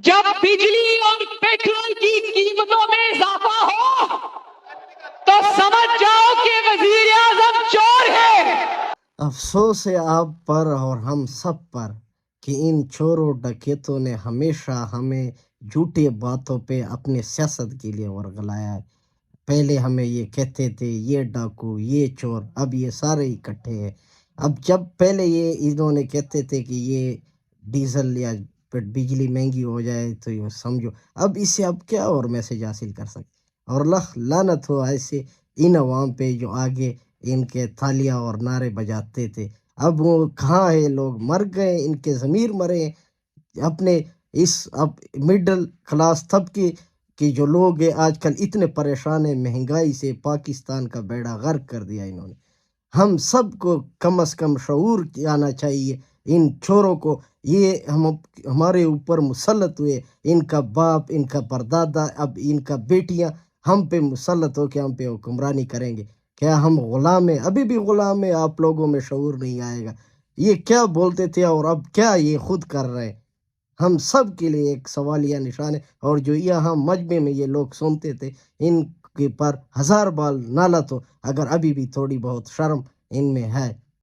جب بجلی اور پیٹرول کی قیمتوں میں اضافہ ہو تو سمجھ جاؤ کہ وزیر اعظم چور ہے۔ افسوس ہے آپ پر اور ہم سب پر کہ ان چوروں ڈکیتوں نے ہمیشہ ہمیں جھوٹی باتوں پہ اپنے سیاست کے لیے ورگلایا ہے۔ پہلے ہمیں یہ کہتے تھے یہ ڈاکو یہ چور، اب یہ سارے اکٹھے ہیں۔ اب جب پہلے یہ انہوں نے کہتے تھے کہ یہ ڈیزل یا بجلی مہنگی ہو جائے تو یہ سمجھو، اب اس سے اب کیا اور میسج حاصل کر سکتے؟ اور لعنت ہو ایسے ان عوام پہ جو آگے ان کے تھالیاں اور نعرے بجاتے تھے۔ اب وہ کہاں ہے؟ لوگ مر گئے، ان کے ضمیر مرے ہیں۔ اپنے اس اب مڈل کلاس طبقے کہ جو لوگ ہیں آج کل اتنے پریشان ہیں مہنگائی سے، پاکستان کا بیڑا غرق کر دیا انہوں نے۔ ہم سب کو کم از کم شعور آنا چاہیے ان چوروں کو، یہ ہمارے اوپر مسلط ہوئے، ان کا باپ، ان کا پردادا، اب ان کا بیٹیاں ہم پہ مسلط ہو کے ہم پہ حکمرانی کریں گے۔ کیا ہم غلام ہیں؟ ابھی بھی غلام ہیں، آپ لوگوں میں شعور نہیں آئے گا۔ یہ کیا بولتے تھے اور اب کیا یہ خود کر رہے ہیں؟ ہم سب کے لیے ایک سوالیہ نشان ہے، اور جو یہاں مجمع میں یہ لوگ سنتے تھے ان کے پر ہزار بال نالت ہو اگر ابھی بھی تھوڑی بہت شرم ان میں ہے۔